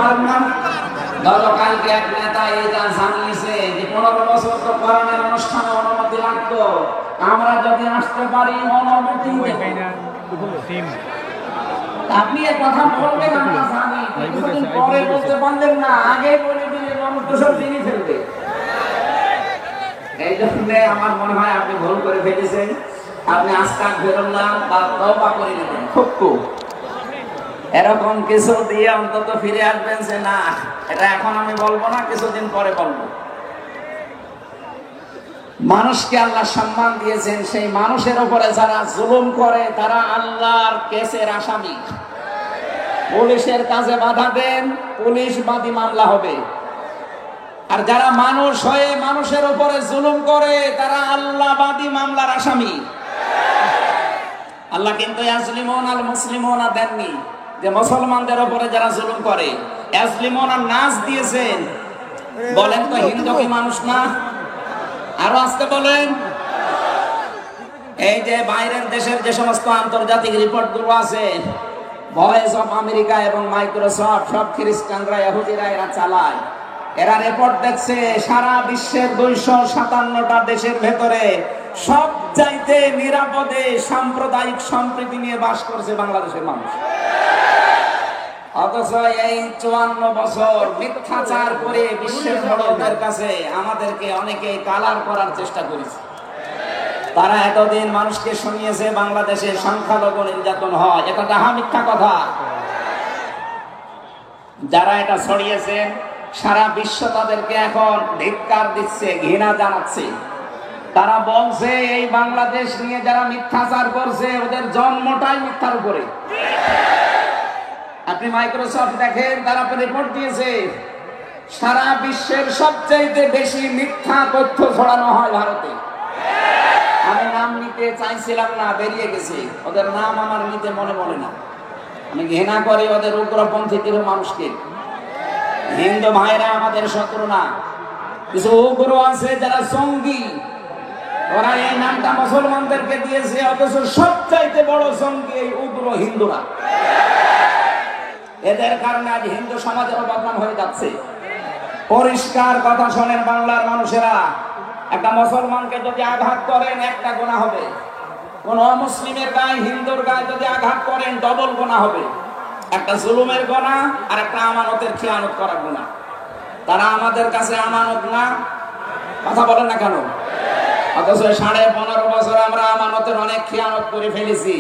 পারেন না? গতকালকে এক নেতা এটা জানিয়েছে যে 15 বছর তো কোরআনের অনুষ্ঠানে অনুমতি লাগতো, আমরা যদি আসতে পারি অনুমতি দেব। আপনি এ কথা বলবেন আমরা জানি, কিছুদিন পরে বলতে পারলেন না, আগে বলে দিলে মানুষ তো সব জেনে ফেলবে। এই জন্য আমার মনে হয় আপনি ভুল করে ফেলেছেন। আপনি আজকাল বেরোলাম বা তওবা করে নেবেন, খুব এরকম কিছু দিয়ে অন্তত ফিরে আসবেন যে না, এটা এখন আমি বলবো না, কিছুদিন পরে বলবো। মানুষকে আল্লাহ সম্মান দিয়েছেন, সেই মানুষের উপরে যারা জুলুম করে তারা আল্লাহর কেসের আসামি। পুলিশের কাজে বাধা দেন, পুলিশ বাদী মামলা হবে। আর যারা মানুষ হয়ে মানুষের উপরে জুলুম করে তারা আল্লাহ বাদী মামলার আসামি। আল্লাহ কিন্তু ইয়াজলিমুন আল মুসলিমুনা দেননি, যে মুসলমানদের উপরে যারা জুলুম করে ইয়াজলিমুন আর নাস দিয়েছেন। বলেন তো হিন্দু কি মানুষ না? আরো আস্তে বলেন। এই যে বাইরের দেশের যে সমস্ত আন্তর্জাতিক রিপোর্ট গুলো আছে, ভয়েস অফ আমেরিকা এবং মাইক্রোসফট, সব খ্রিস্টানরা ইহুদিরা এরা চালায়। এরা রিপোর্ট দেখছে সারা বিশ্বের 257টা দেশের ভেতরে সবচাইতে নিরাপদে সাম্প্রদায়িক সম্প্রীতি নিয়ে বাস করছে বাংলাদেশের মানুষ। অথচ এই 54 বছর মিথ্যাচার করে বিশ্বের বড়দের কাছে আমাদেরকে অনেকে কালার করার চেষ্টা করেছে। তারা এতদিন মানুষকে শুনিয়েছে বাংলাদেশে সংখ্যালঘু নির্যাতন হয়, এটা ডাহা মিথ্যা কথা। যারা এটা ছড়িয়েছে সারা বিশ্ব তাদেরকে এখন ধিক্কার দিচ্ছে, ঘৃণা জানাচ্ছে। তারা বলছে এই বাংলাদেশ নিয়ে যারা মিথ্যাচার করছে ওদের জন্মটাই মিথ্যার উপরে। আপনি মাইক্রোসফট দেখেন, তারা রিপোর্ট দিয়েছে সারা বিশ্বের সবচাইতে বেশি মিথ্যা তথ্য ছড়ানো হয় ভারতে। আমি নাম নিতে চাইছিলাম না, বেরিয়ে গেছি। ওদের নাম আমার নিতে মনে পড়ে না। আমি ঘৃণা করি ওদের উগ্রপন্থী কিছু মানুষকে। হিন্দু ভাইরা আমাদের শত্রু না, কিছু উগ্র আছে যারা জঙ্গি, ওরা এই নামটা মুসলমানদেরকে দিয়েছে, অথচ সবচাইতে বড় জঙ্গি এই উগ্র হিন্দুরা। এদের কারণে আজ হিন্দু সমাজের বদনাম হয়ে যাচ্ছে। পরিষ্কার কথা শোনেন বাংলার মানুষেরা, একটা মুসলমানকে যদি আঘাত করেন একটা গুনাহ হবে, কোন অমুসলিমের গায়ে হিন্দুর গায়ে যদি আঘাত করেন ডবল গুনাহ হবে। একটা জুলুমের গুনাহ আর একটা আমানতের খিয়ানত করার গুনাহ। তারা আমাদের কাছে আমানত না, কথা বলেন না কেন? অথচ 15.5 বছর আমরা আমানতের অনেক খিয়ানত করে ফেলেছি।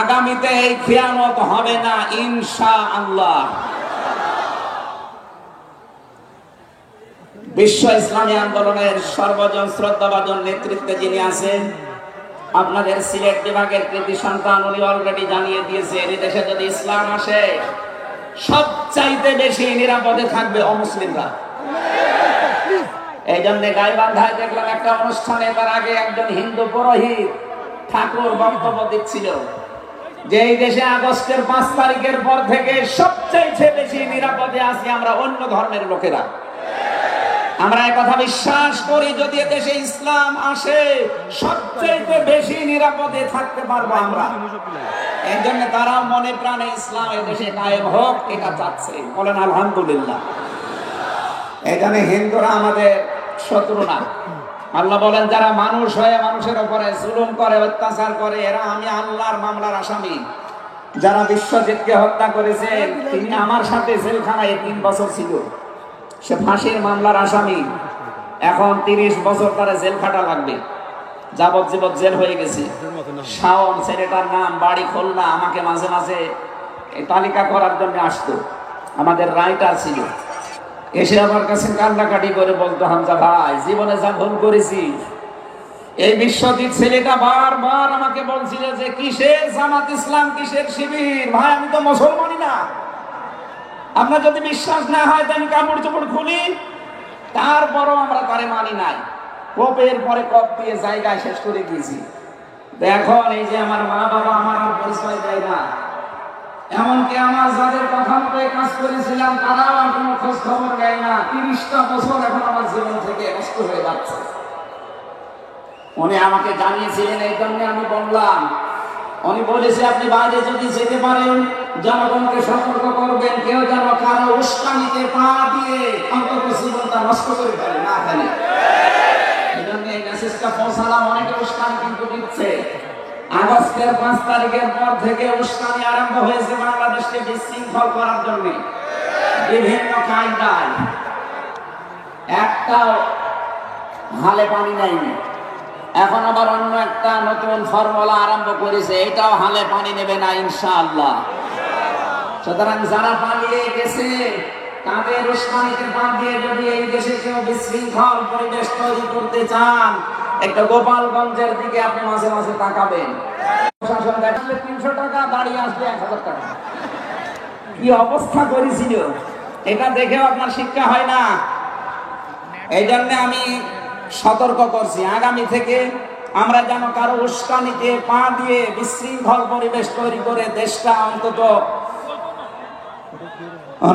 আগামীতে এই খিয়ানত হবে না ইনশাআল্লাহ। বিশ্ব ইসলামী আন্দোলনের সর্বজন শ্রদ্ধাভাজন নেতৃত্বে যিনি আছেন, আপনাদের সিলেট বিভাগের কৃতি সন্তান, উনি অলরেডি জানিয়ে দিয়েছে এই দেশে যদি ইসলাম আসে সবচাইতে বেশি নিরাপদে থাকবে অমুসলিমরা। এই জন্য গাইবান্ধায় দেখলাম একটা অনুষ্ঠানে, তার আগে একজন হিন্দু পুরোহিত ঠাকুর বক্তব্য দিচ্ছিল যে এই দেশে আগস্টের 5 তারিখের পর থেকে সবচাইতে বেশি নিরাপদে আছি আমরা অন্য ধর্মের লোকেরা। আমরা এই কথা বিশ্বাস করি, যদি দেশে ইসলাম আসে সবচেয়ে বেশি নিরাপদে থাকতে পারবো আমরা। এই জন্য তারা মনে প্রাণে ইসলাম এই দেশে কায়েম হোক এটা চাচ্ছে। বলেন আলহামদুলিল্লাহ। এই জন্য হিন্দুরা আমাদের শত্রু না। আল্লাহ বলেন যারা মানুষ হয়ে মানুষের উপরে জুলুম করে, অত্যাচার করে, এরা আমি আল্লাহর মামলার আসামি। যারা বিশ্বজিৎকে হত্যা করেছেন তিনি আমার সাথে জেলখানায় 3 বছর ছিল, সে ফাঁসির মামলার আসামি। এখন 30 বছর তারা জেল খাটা লাগবে, যাবজ্জীবন জেল হয়ে গেছে। শাওন ছেলেটার নাম, বাড়ি খুলনা, আমাকে মাঝে মাঝে এই তালিকা করার জন্য আসতো, আমাদের রাইটার ছিল। এসে আমার কাছে কান্নাকাটি করে বলতো, হামজা ভাই জীবনে যা ভুল করেছি। এই বিশ্বজিৎ ছেলেটা বারবার আমাকে বলছিল যে কিসের জামাত ইসলাম, কিসের শিবির, ভাই আমি তো মুসলমানই না। আপনার যদি বিশ্বাস না হয় তো আমি কাপড় চোপড় খুলি, তারপরও আমরা তারে মানি নাই। কপের পরে কপ দিয়ে জায়গায় শেষ করে দিয়েছি। এখন এই যে আমার মা বাবা আমার পরিচয় দেয় না, এমনকি আমার যাদের কথা মতো কাজ করেছিলাম তারাও আর কোনো খোঁজ খবর দেয় না। 30টা বছর এখন আমার জীবন থেকে নষ্ট হয়ে যাচ্ছে। উনি আমাকে জানিয়েছিলেন, এই জন্য আমি বললাম। উনি বলেছে আপনি বাইরে যদি যেতে পারেন জনগণকে সতর্ক করবেন, কেউ যেন কারো উস্কানিতে পা দিয়ে অন্তত জীবনটা নষ্ট করে ফেলে না ফেলে। এজন্য এই মেসেজটা পৌঁছালাম। অনেকে উস্কানি কিন্তু দিচ্ছে। আগস্টের 5 তারিখের পর থেকে উস্কানি আরম্ভ হয়েছে বাংলাদেশকে বিশৃঙ্খল করার জন্য বিভিন্ন কায়দায়। একটাও হালে পানি নেয়নি। এখন আবার অন্য একটা নতুন ফর্মুলা আরম্ভ করেছে, এটাও হালে পানি নেবে না ইনশাআল্লাহ। সুতরাং যারা পালিয়ে গেছে তাদের উস্কানিতে পা দিয়ে যদি এই দেশে কেউ বিশৃঙ্খল পরিবেশ তৈরি করতে চান, একটা গোপালগঞ্জের দিকে আপনি মাঝে মাঝে তাকাবেন। প্রশাসন দেখালে 300 টাকা, দাঁড়িয়ে আসলে 1000 টাকা। কি অবস্থা করেছিল এটা দেখেও আপনার শিক্ষা হয় না। এই জন্য আমি সতর্ক করছি, আগামী থেকে আমরা যেন কারো উস্কানিতে পা দিয়ে বিশৃঙ্খল পরিবেশ তৈরি করে দেশটা অন্তত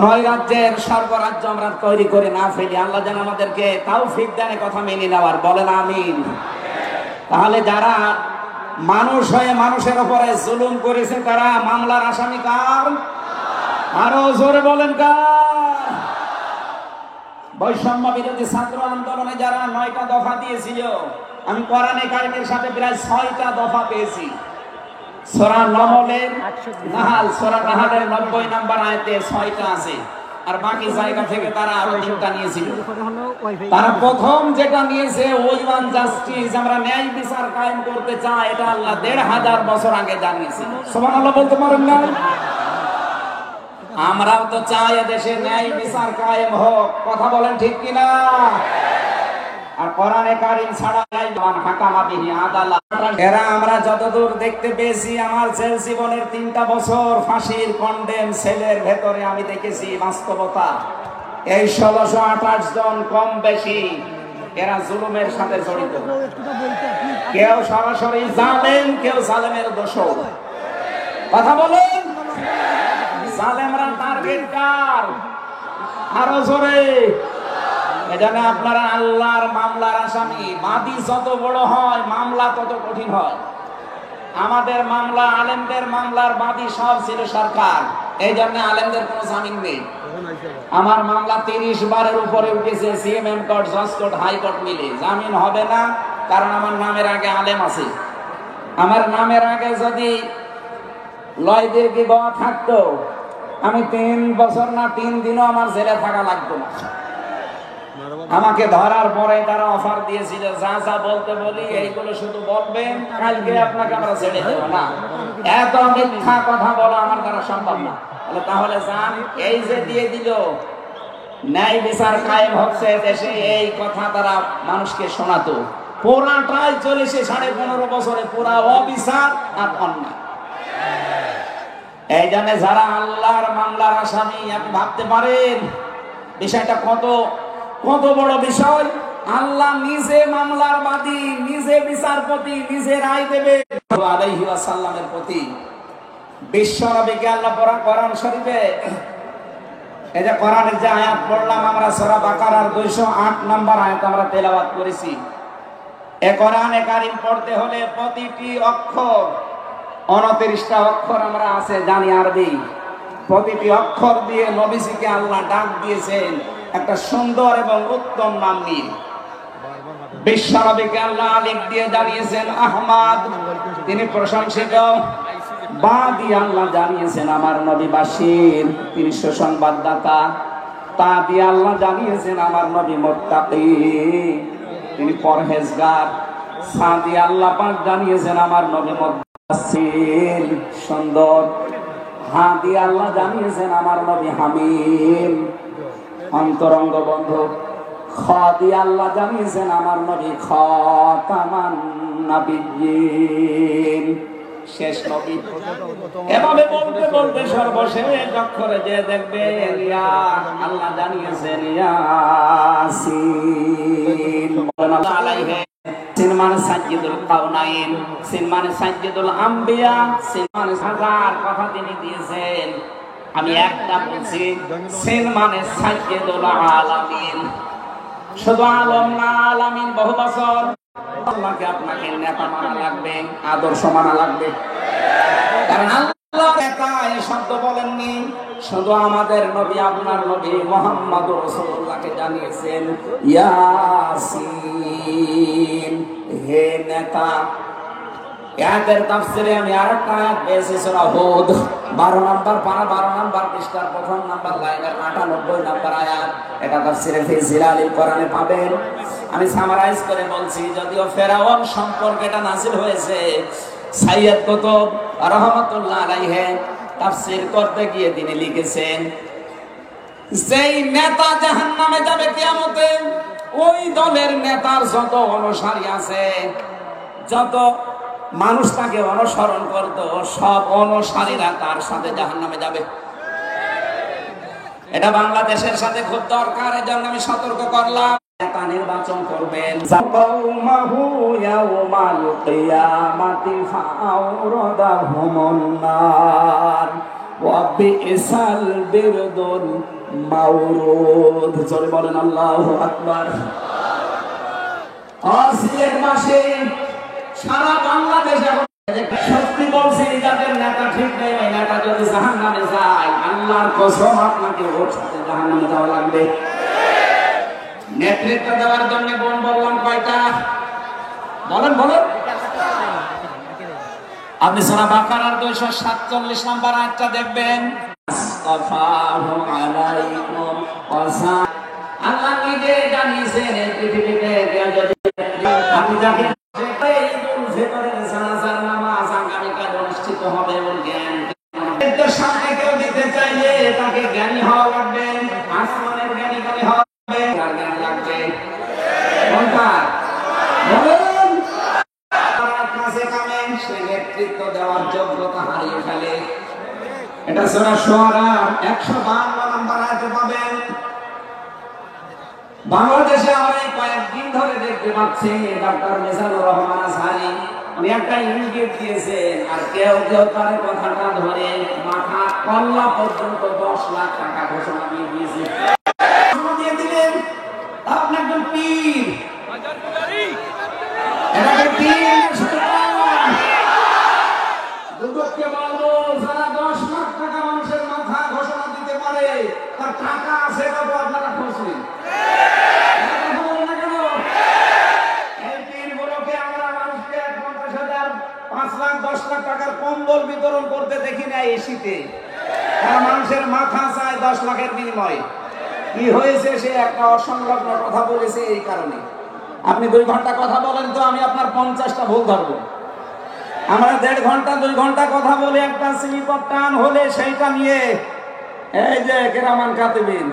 নয় রাজ্যের সর্বরাজ্য আমরা তৈরি করে না ফেলি। আল্লাহ যেন আমাদেরকে তাওফিক দেন কথা মেনে নেওয়ার, বলেন আমিন। তাহলে যারা মানুষ হয়ে মানুষের উপরে জুলুম করেছে তারা মামলার আসামি কার? আরো জোরে বলেন কার? বৈষম্য বিরোধী ছাত্র আন্দোলনে যারা 9টা দফা দিয়েছিল, আমি কোরআনে কারিমের সাথে প্রায় 6টা দফা পেয়েছি। সূরা নাহলের 90 নম্বর আয়াতে 6টা আছে, আর বাকি জায়গা থেকে তারা আরো 3টা নিয়েছিল। তারা প্রথম যেটা নিয়েছে ওয়ান জাস্টিস, আমরা ন্যায় বিচার কায়েম করতে চাই, এটা আল্লাহ 1500 বছর আগে জানিয়েছে। সুবহানাল্লাহ বলতে পারেন না? আমরাও তো চাই দেশে ন্যায় বিচার কায়েম হোক, কথা বলেন ঠিক কিনা? আর কোরআনে কারীম ছাড়া হাকামা বিহি আদালত, এরা আমরা যতদূর দেখতে পেয়েছি, আমার জেল জীবনের 3টা বছর ফাঁসির কন্ডেম সেলের ভেতরে আমি দেখেছি বাস্তবতা। এই 1628 জন কম বেশি এরা জুলুমের সাথে জড়িত। কেউ সরাসরি জালেম, কেউ জালেমের দোষর। কথা বলেন, জালেমরা টার্গেট কার? আরো জোরে। এজন্য আপনারা আল্লাহর মামলার আসামি। বাদী যত বড় হয় মামলা তত কঠিন হয়। আমাদের মামলা, আলেমদের মামলার বাদী সব ছিল সরকার, এই জন্য আলেমদের কোনো জামিন নেই। আমার মামলা 30 বারের উপরে উঠেছে, সিএমএম কোর্ট, জজ কোর্ট, হাইকোর্ট মিলে। জামিন হবে না, কারণ আমার নামের আগে আলেম আছে। আমার নামের আগে যদি লয়দের কি গ থাকতো, আমি 3 বছর না 3 দিনও আমার জেলে থাকা লাগতো না। আমাকে ধরার পরে তারা অফার দিয়েছিল, যা যা বলতে বলি এইগুলো শুধু বলবেন, কালকে আপনাকে আমরা ছেড়ে দেব না। এত মিথ্যা কথা বলা আমার দ্বারা সম্ভব না। তাহলে যান, এই যে দিয়ে দিল ন্যায় বিচার কায়েম হচ্ছে দেশে, এই কথা তারা মানুষকে শোনাতো। পুরাটাই চলেছে 15.5 বছরে, পুরা অবিচার আর অন্যায়। এই জন্য যারা আল্লাহর মামলার আসামি, আপনি ভাবতে পারেন বিষয়টা কত কত বড় বিষয়। আল্লাহ নিজে মামলার বাদী, নিজে বিচারপতি, নিজে রায় দেবে। আলাইহি ওয়াসাল্লামের প্রতি বিশ্ব নবীকে আল্লাহ কোরআন শরীফে, এই যে কোরআনের যে আয়াত পড়লাম আমরা, সূরা বাকারার 208 নম্বর আয়াত আমরা তেলাওয়াত করেছি। এই কোরআনে কারীম পড়তে হলে প্রতিটি অক্ষর, 29টা অক্ষর আমরা আছে জানি আরবি, প্রতিটি অক্ষর দিয়ে নবীজিকে আল্লাহ ডাক দিয়েছেন একটা সুন্দর এবং উত্তম নাম নিয়ে। বিশ্ব নবীকে আল্লাহ আলিফ দিয়ে জানিয়েছেন আহমদ, তিনি প্রশংসিত। বা দিয়ে আল্লাহ জানিয়েছেন আমার নবী বাশীর, তিনি সুসংবাদদাতা। তা দিয়ে আল্লাহ জানিয়েছেন আমার নবী মুত্তাকি, তিনি পরহেজগার। সা দিয়ে আল্লাহ পাক জানিয়েছেন আমার নবী মুদাসসির, সুন্দর। হা দিয়ে আল্লাহ জানিয়েছেন আমার নবী হামিম, অন্তরঙ্গ বন্ধু। খ দিয়ে আল্লাহ জানিয়েছেন আমার নবী খাতামান নাবিয়্যিন, শেষ নবী। এভাবে বলতে বলতে সর্বশেষ অক্ষরে যে দেখবেন ইয়া, আল্লাহ জানিয়েছেন ইয়াসিন। আল্লাহ আলাইহি সিন মানে সাজ্জিদুল কাউনাইন, সিন মানে সাজ্জিদুল আম্বিয়া, সিন মানে হাজার কথা তিনি দিয়েছেন। আমি একটা বলছি, সিন মানে সাজ্জিদুল আলামিন। শুধু আলম না, আলামিন বহু বছর। আল্লাহকে আপনাকে নেতা মানা লাগবে, আদর্শ মানা লাগবে, কারণ শব্দ বলেননি, শুধু আমাদের নবী আপনার নবী মুহাম্মদ রাসূলুল্লাহকে জানিয়েছেন ইয়াসিন, হে নেতা। আয়াতের তাফসীরে আমি আরেকটা আয়াত পেয়েছি সূরা হুদ 12 নম্বর পারা 12 নম্বর পৃষ্ঠার প্রথম নম্বর লাইনের 98 নম্বর আয়াত। এটা তাফসীরে ফি জিলালিল কোরআনে পাবেন। আমি সামারাইজ করে বলছি, যদিও ফেরাউন সম্পর্কে এটা নাযিল হয়েছে, সাইয়্যিদ কুতুব রাহমাতুল্লাহ আলাইহি তাফসীর করতে গিয়ে তিনি লিখেছেন, যেই নেতা জাহান্নামে যাবে কিয়ামতে, ওই দলের নেতার যত অনুসারী আছে, যত মানুষ তাকে অনুসরণ করত, সব অনুসারীরা তার সাথে জাহান্নামে যাবে। এটা বাংলাদেশের সাথে খুব দরকার, এজন্য আমি সতর্ক করলাম। নেতা নির্বাচন করবেন, যাওমাহু ইয়াউমাল কিয়ামাতি ফাআউরাদাহুমুন নার ওয়া বিসাল বিরদুল মাওরুদ। জোরে বলেন আল্লাহু আকবার। আসিলের মাসে সারা বাংলাদেশে সত্যি বলছি, যাদের নেতা ঠিক নেই, ওই নেতা যদি জাহান্নামে যায়, আল্লাহর কসম আপনাকে ওর সাথে জাহান্নামে যাওয়া লাগবে। নেতৃত্ব দেওয়ার জন্য বোন বললাম কয়টা? বলেন বলেন। আপনি সূরা বাকারার 247 নম্বর আয়াতটা দেখবেন। আল্লাহ নিজে জানিয়েছেন এই পৃথিবীতে যদি আপনি যাকে অনুষ্ঠিত হবে এবং জ্ঞান সামনে কেউ দিতে চাইলে তাকে জ্ঞানী হওয়া লাগবে, আসমানের জ্ঞানী হওয়া লাগবে, তার জ্ঞান লাগবে। সে নেতৃত্ব দেওয়ার যোগ্যতা হারিয়ে ফেলে। এটা সূরা শুআরা 152 নম্বর আয়াতে পাবেন। বাংলাদেশে আমরা কয়েকদিন ধরে দেখতে পাচ্ছি ডক্টর মিজানুর রহমান আজহারী উনি একটা ইঙ্গিত দিয়েছেন, আর কেউ কেউ তার কথাটা ধরে মাথা কল্লা পর্যন্ত 10 লাখ টাকা ঘোষণা দিয়ে দিয়েছে। দিয়ে দিলেন আপনি একজন পীর, এটা পীর দুটোকে বলবো, যারা 10 লাখ টাকা মানুষের মাথা ঘোষণা দিতে পারে, তার টাকা আছে কত আপনারা খুঁজছেন? কম্বল বিতরণ করতে দেখি না এই শীতে, মানুষের মাথা চায় 10 লাখের বিনিময়ে। কি হয়েছে? সে একটা অসংলগ্ন কথা বলেছে। এই কারণে আপনি 2 ঘন্টা কথা বলেন তো আমি আপনার 50টা ভুল ধরবো। আমরা 1.5 ঘন্টা 2 ঘন্টা কথা বলে একটা সিমিপট টান হলে সেইটা নিয়ে এই যে কেরামান কাতিবিন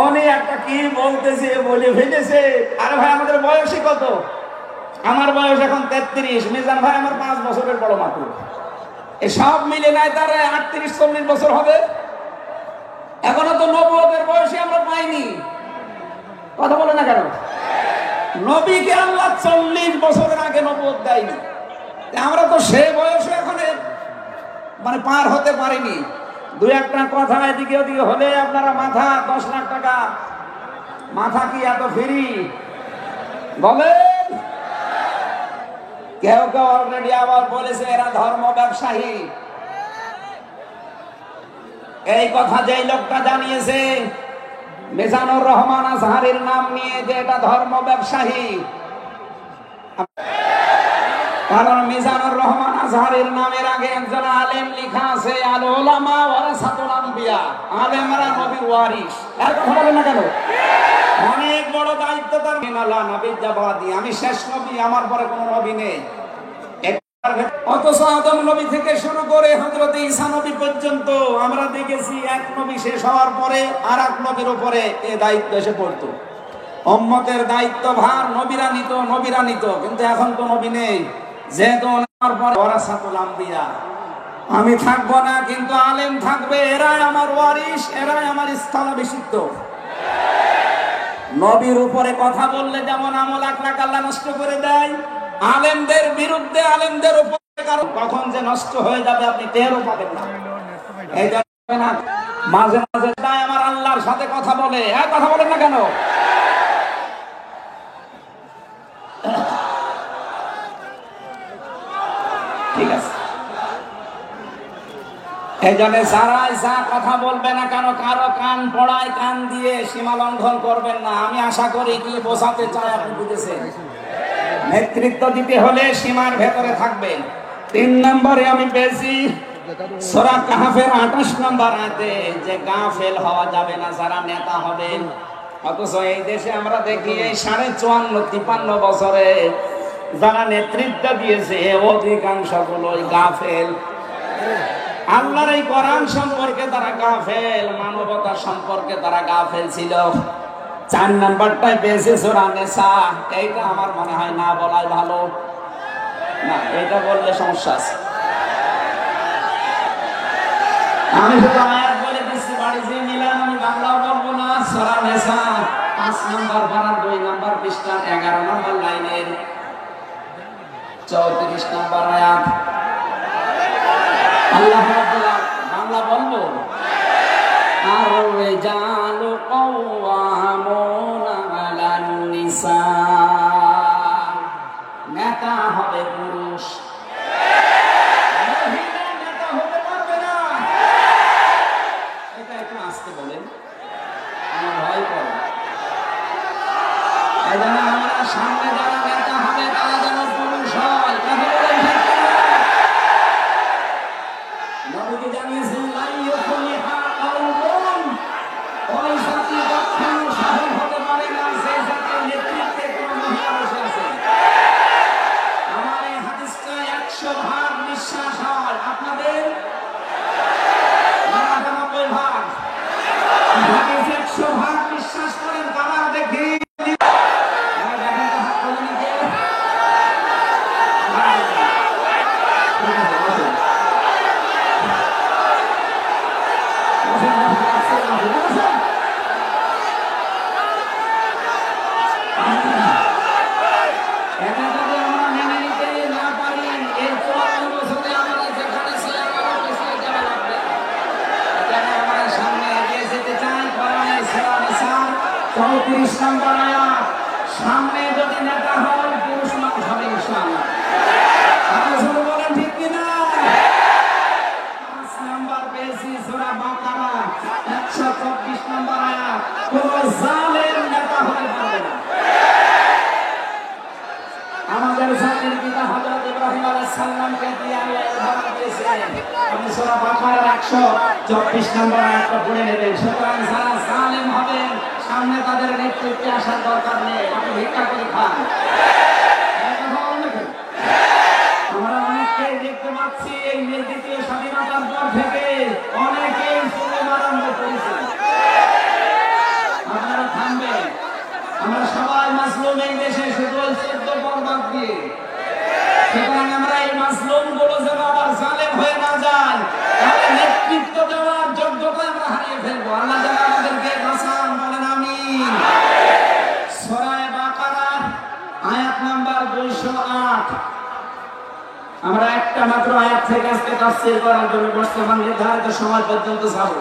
উনি একটা কি বলতেছে বলে ফেলেছে। আরে ভাই আমাদের বয়সই কত? আমার বয়স এখন 33, মিজান ভাই আমার 5 বছরের বড় মাত্র। এই সব মিলে নাই তার 38-40 বছর হবে। এখনো তো নবুয়তের বয়সে আমরা পাইনি। কথা বলে না কেন? নবীকে আল্লাহ 40 বছরের আগে নবুয়ত দেয়নি, আমরা তো সে বয়সে এখন মানে পার হতে পারিনি। 2-একটা কথা এদিকে ওদিকে হলে আপনারা মাথা 10 লাখ টাকা, মাথা কি এত ফ্রি? বলেন। কেউ কেউ অলরেডি আবার বলেছে এরা ধর্ম ব্যবসায়ী। এই কথা যেই লোকটা জানিয়েছে মিজানুর রহমান আজহারীর নাম নিয়ে, যে এটা ধর্ম ব্যবসায়ী, কারণ মিজানুর রহমান আজহারীর নামের আগে একজন আলেম লেখা আছে, আল উলামা ওয়ারাসাতুল আম্বিয়া, আলেমরা নবীর ওয়ারিস। এর কথা বলেন না কেন? অনেক বড় দায়িত্ব তার। মিনাল্লাহ নবী জাবাদি, আমি শেষ নবী, আমার পরে কোনো নবী নেই। অথচ আদম নবী থেকে শুরু করে হযরত ঈসা নবী পর্যন্ত আমরা দেখেছি এক নবী শেষ হওয়ার পরে আর এক নবীর উপরে এই দায়িত্ব এসে পড়তো। উম্মতের দায়িত্ব ভার নবীরা নিত, কিন্তু এখন তো নবী নেই। যেহেতু আমার পরে ওয়ারাসাতুল আম্বিয়া, আমি থাকবো না কিন্তু আলেম থাকবে, এরাই আমার ওয়ারিস, এরাই আমার স্থলাভিষিক্ত। নবীর উপরে কথা বললে যেমন আমল আখলাক আল্লাহ নষ্ট করে দেয়, আলেমদের বিরুদ্ধে আলেমদের উপরে কখন যে নষ্ট হয়ে যাবে আপনি টেরও পাবেন না। এই জন্য মাঝে মাঝে তাই আমার আল্লাহর সাথে কথা বলে, কথা বলেন না কেন? ঠিক আছে। এই জন্য যারাই যা কথা বলবে না কেন, কারো কান পড়ায় কান দিয়ে সীমা লঙ্ঘন করবেন না। আমি আশা করি কি বোঝাতে চাই আপনি বুঝেছেন। নেতৃত্ব দিতে হলে সীমার ভেতরে থাকবেন। 3 নম্বরে আমি পেয়েছি সূরা কাহফের 28 নম্বর আয়াতে যে গাফেল হওয়া যাবে না যারা নেতা হবেন। অথচ এই দেশে আমরা দেখি এই 54-53 বছরে যারা নেতৃত্ব দিয়েছে অধিকাংশ গুলোই গাফেল। আল্লাহর এই কোরআন সম্পর্কে তারা গাফেল, মানবতা সম্পর্কে তারা গাফেল ছিল। 4 নাম্বারটাই পেয়েছে সূরা নিসা। এইটা আমার মনে হয় না বলাই ভালো, না এটা বললে সমস্যা আছে। আমি শুধু আয়াত বলে দিচ্ছি, বাড়ি যে মিলান আমি বাংলাও বলবো না। সূরা নিসা 5 নাম্বার পারার 2 নাম্বার পৃষ্ঠা 11 নাম্বার লাইনের 34 নাম্বার আয়াত। আল্লাহ রাব্বুল আলামিন বাংলা বলবো, আর রিজালু কাওয়ামুনা আলান নিসা, নেতা হবে পুরুষ, মহিলা নেতা হতে পারবে না। এটা একটু আস্তে বলেন, আমার ভয় করে। এই জন্য আমরা সামনে যারা নেতা হবে তারা যেন পুরুষ হয়। কথা বলেন ঠিক কিনা? নবীজি জানিয়েছেন লাইয়ুফলিহা কওমুন, ওই জাতি কখনো সফল হতে পারে না যে জাতির নেতৃত্বে কোনো মহিলা বসে আছে। আমার এই হাদিসটা 100% বিশ্বাস হয়। আপনাদের 99% হাদিস 100% বিশ্বাস করেন তারা দেখি। সামনে যদি নেতা হয় পুরুষ মানুষ হবে ইনশাআল্লাহ। বলেন ঠিক কিনা? 5 নাম্বার পেয়েছি সূরা বাকারা 124 নম্বর আয়াত। কোন জালেম নেতা হতে পারবে না। আমাদের জাতির পিতা হযরত ইব্রাহিম আলাইহিস সালামকে দিয়ে আল্লাহ উদাহরণ দিয়েছেন। আপনি সূরা বাকারার 124 নম্বর আয়াতটা পড়ে নেবেন। সুতরাং যারা জালেম হবেন সামনে তাদের নেতৃত্বে আসার দরকার নেই, আপনি ভিক্ষা করে খান। আমরা অনেককেই দেখতে পাচ্ছি এই দ্বিতীয় স্বাধীনতার পর থেকে অনেকেই জুলুম আরম্ভ করেছে। আপনারা থামবেন। আমরা সবাই মাসলুম এই দেশে, শুধু 14 বরবাদ দিয়ে। সুতরাং আমরা এই মাসলুম গুলো যেন আবার জালেম হয়ে না যায়, তাহলে নেতৃত্ব দেওয়ার যোগ্যতা আমরা হারিয়ে ফেলবো। আল্লাহ যেন আমাদেরকে বাঁচান, বলেন আমিন। সূরা বাকারা আয়াত নাম্বার 208। আমরা একটা মাত্র আয়াত থেকে আজকে তাফসীর করার জন্য বর্তমান নির্ধারিত সময় পর্যন্ত যাব।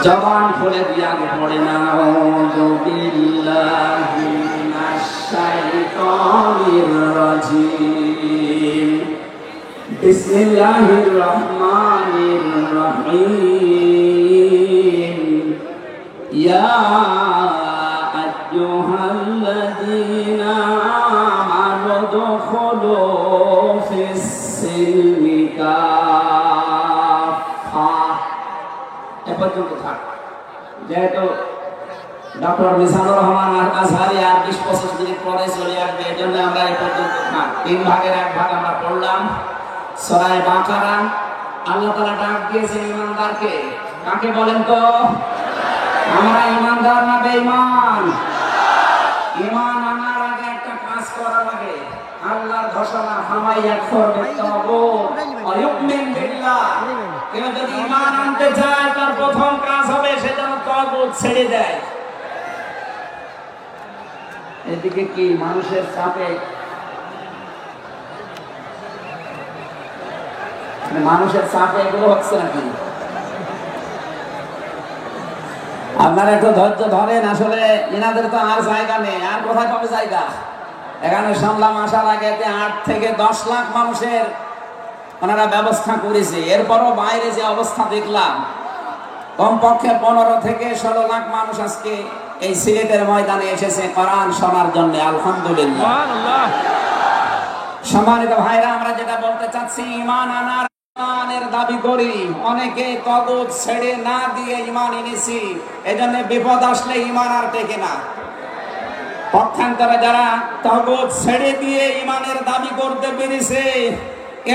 জবান খুলে দিয়ে আগে পড়ে না, আউযু বিল্লাহি মিনাশ শাইতানির রাজিম, বিসমিল্লাহির রহমানির রহিম, ইয়া আইয়ুহাল্লাযীনা আমানু দুখুলু ফিস-সিলমি কাফা। এ পর্যন্ত থাক। যেহেতু ডক্টর মিজানুর রহমান আজহারি আর 20-25 মিনিট পরে চলে আসবে, এই জন্য আমরা এ পর্যন্ত থাক। 3 ভাগের 1 ভাগ আমরা পড়লাম। সূরা বাকারা আল্লাহ তাআলা ডাক দিয়েছেন ঈমানদারকে। কাকে বলেন তো? আমরা ঈমানদার না বেঈমান? ঈমান আনার আগে একটা কাজ করা লাগে। আল্লাহর ঘোষণা, ফামাই ইয়াকফুর বিত-তাগুত ওয়া ইউমিন বিল্লাহ। কেউ যদি ঈমান আনতে চায় তার প্রথম কাজ হবে সে যেন তাগুত ছেড়ে দেয়। এদিকে কি মানুষের চাপে, মানুষের চাপে এগুলো হচ্ছে নাকি? আপনারা একটু ধৈর্য ধরেন, আসলে এনাদের তো আর জায়গা নেই, আর কোথায় পাবে জায়গা? এখানে শুনলাম আসার আগে 8 থেকে 10 লাখ মানুষের ওনারা ব্যবস্থা করেছে। এরপরও বাইরে যে অবস্থা দেখলাম, কমপক্ষে 15 থেকে 16 লাখ মানুষ আজকে এই সিলেটের ময়দানে এসেছে কোরআন শোনার জন্য। আলহামদুলিল্লাহ। সম্মানিত ভাইরা, আমরা যেটা বলতে চাচ্ছি, ঈমান আনার ইমানের দাবি করি, অনেকে তগুত ছেড়ে না দিয়ে ঈমান এনেছি, এজন্য বিপদ আসলে ঈমান আর টেকে না। পক্ষান্তরে যারা তগুত ছেড়ে দিয়ে ঈমানের দাবি করতে পেরেছে,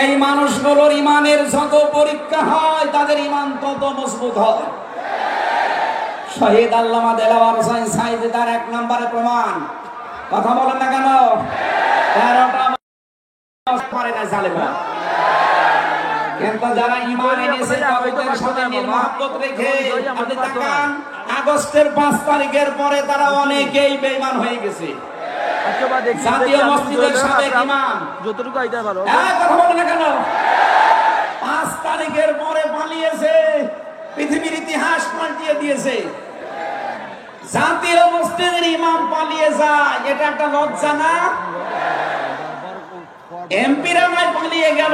এই মানুষগুলোর ঈমানের যত পরীক্ষা হয় তাদের ঈমান তত মজবুত হয়। শহীদ আল্লামা দেলাওয়ার হোসেন সাঈদী তার 1 নম্বরে প্রমাণ। কথা বলেন না কেন? 13টা পারে না জালেমা, কিন্তু যারা ঈমান এনেছে তগুতের সাথে মহব্বত রেখে, আপনি তাকান আগস্টের 5 তারিখের পরে তারা অনেকেই বেঈমান হয়ে গেছে। জাতীয় মসজিদের সাবেক ইমাম যতটুকু আইতে পারো, কথা বলেন না কেন? 5 তারিখের পরে পালিয়েছে, পৃথিবীর ইতিহাস পাল্টিয়ে দিয়েছে। জাতীয় মসজিদের ইমাম পালিয়ে যায়, এটা একটা লজ্জা না? এমপিরা নাই পালিয়ে গেল,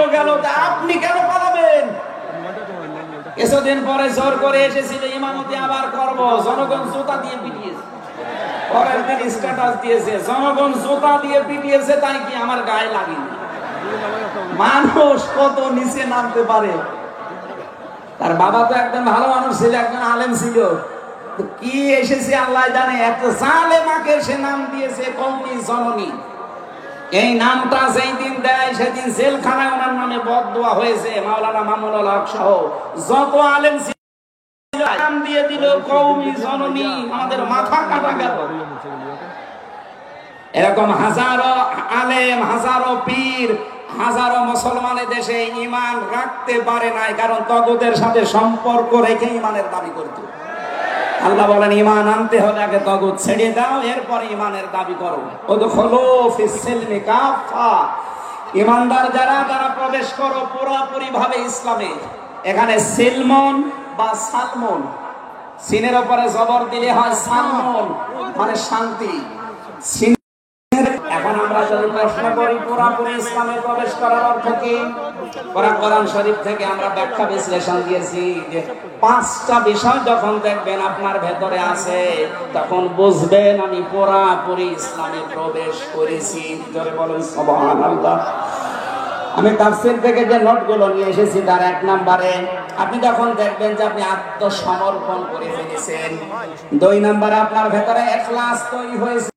আপনি কেন পালাবেন? কিছুদিন পরে জোর করে এসেছিল ইমামতি আবার করব, জনগণ জুতা দিয়ে পিটিয়েছে। পরের দিন স্ট্যাটাস দিয়েছে, জনগণ জুতা দিয়ে পিটিয়েছে, তাই কি আমার গায়ে লাগেনি? মানুষ কত নিচে নামতে পারে। তার বাবা তো একজন ভালো মানুষ ছিল, একজন আলেম ছিল, কি এসেছে আল্লাহ জানে। একটা জালেমাকে সে নাম দিয়েছে কওমি জননী। এই নামটা যেই দিন দেয় সেদিন জেলখানায় ওনার নামে বদদোয়া হয়েছে। মাওলানা মামুনুল হক সহ যত আলেম নাম দিয়ে দিল কওমি জননী, আমাদের মাথা কাটা গেল। এরকম হাজারো আলেম, হাজারো পীর, হাজারো মুসলমানের দেশে ঈমান রাখতে পারে নাই, কারণ তগুতের সাথে সম্পর্ক রেখে ঈমানের দাবি করত। আল্লাহ বলেন ঈমান আনতে হলে আগে তগুত ছেড়ে দাও, এরপর ঈমানের দাবি করো। উদখুলু ফিস সিলমি কাফা, ঈমানদার যারা তারা প্রবেশ করো পুরোপুরি ভাবে ইসলামে। এখানে সিলমন বা সালমন, সিনের উপরে জবর দিলে হয় সালমন, মানে শান্তি। এখন আমরা যদি প্রশ্ন করি পুরোপুরি ইসলামে প্রবেশ করার অর্থ কি, কোরআন শরীফ থেকে আমরা ব্যাখ্যা বিশ্লেষণ দিয়েছি যে 5টা বিষয় যখন দেখবেন আপনার ভেতরে আছে, তখন বুঝবেন আমি পুরোপুরি ইসলামে প্রবেশ করেছি। জোরে বলেন সুবহানাল্লাহ। আমি তাফসীর থেকে যে নোটগুলো নিয়ে এসেছি তার 1 নম্বরে আপনি যখন দেখবেন যে আপনি আত্মসমর্পণ করে ফেলেছেন, 2 নম্বরে আপনার ভেতরে ইখলাস তৈরি হয়েছে।